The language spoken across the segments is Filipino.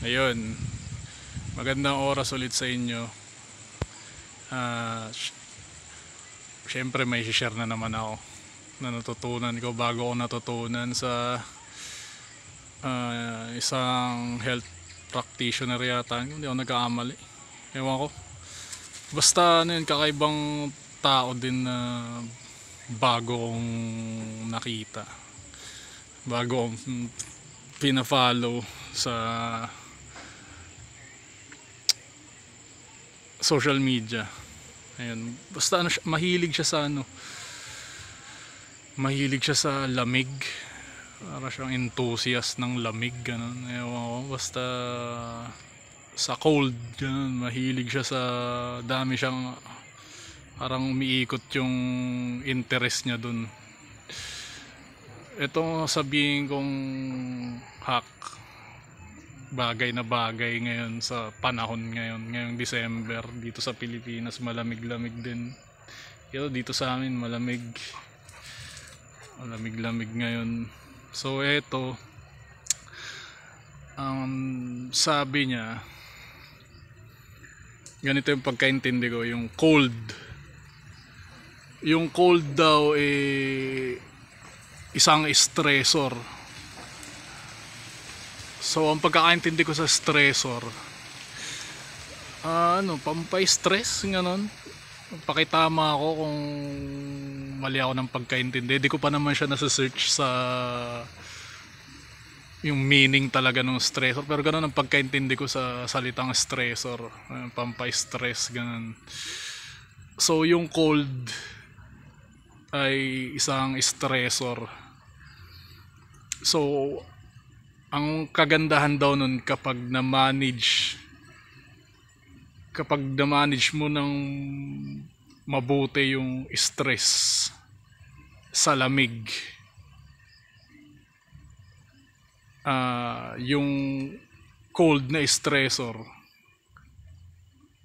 Ayun, magandang oras ulit sa inyo. Syempre may share na naman ako na natutunan ko bago ako natutunan sa isang health practitioner yata. Hindi ako nagkakamali. Ewan ko. Basta ano yun, kakaibang tao din na bago kong nakita. Bago kong pina-follow sa social media. Ayun, basta ano siya, mahilig siya sa lamig. Para siyang enthusiast ng lamig, ganun. Ewan ko, basta sa cold, ganun. Mahilig siya sa, dami siyang, parang umiikot yung interest niya dun. Ito sabihin kong hack, bagay na bagay ngayon sa panahon ngayong December dito sa Pilipinas, malamig-lamig din. Dito sa amin malamig ngayon. So eto, sabi niya, ganito yung pagkaintindi ko, yung cold daw isang stressor. So ang pagkakaintindi ko sa stressor, pampay-stress, ganon. Pakitama ako kung mali ako ng pagkaintindi. Di ko pa naman siya nasa-search sa yung meaning talaga ng stressor, pero ganon ang pagkaintindi ko sa salitang stressor, pampay-stress, ganon. So yung cold ay isang stressor. So ang kagandahan daw nun kapag na-manage mo ng mabuti yung stress sa lamig, yung cold na stressor,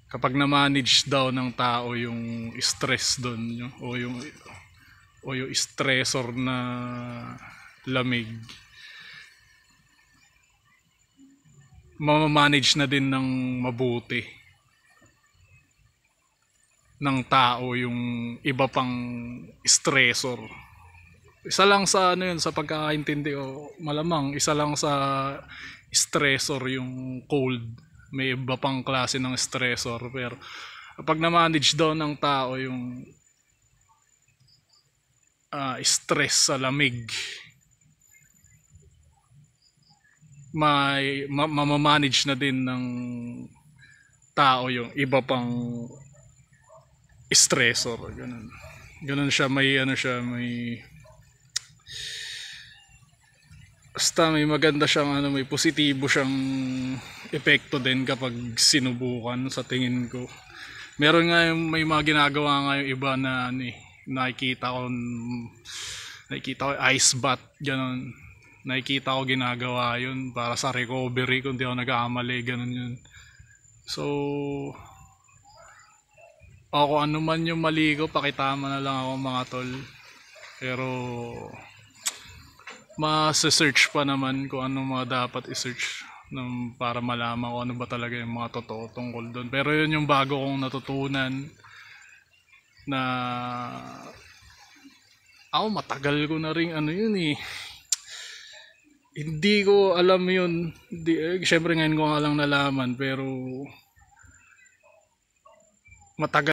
kapag na-manage daw ng tao yung stress doon, o yung stressor na lamig, ma-manage na din ng mabuti ng tao yung iba pang stressor. Isa lang sa sa pagkakaintindi ko, malamang isa lang sa stressor yung cold. May iba pang klase ng stressor, pero kapag na-manage daw ng tao yung stress sa lamig, ma-manage na din ng tao yung iba pang stressor, ganun siya. May basta may maganda siyang may positibo siyang epekto din kapag sinubukan, sa tingin ko. Meron nga may mga ginagawa nga yung iba na nakikita ko ice bath, ganun. Nakikita ko ginagawa yun para sa recovery, kung di ako nag-aamali, ganun yun. So ako, ano man yung mali ko, pakitama na lang ako, mga tol. Pero ma-search pa naman kung ano mga dapat i-search para malaman ko ano ba talaga yung mga totoo tungkol doon. Pero yun yung bago kong natutunan, na ako matagal ko na ring hindi ko alam yun. Syempre ngayon ko nga lang nalaman, pero matagal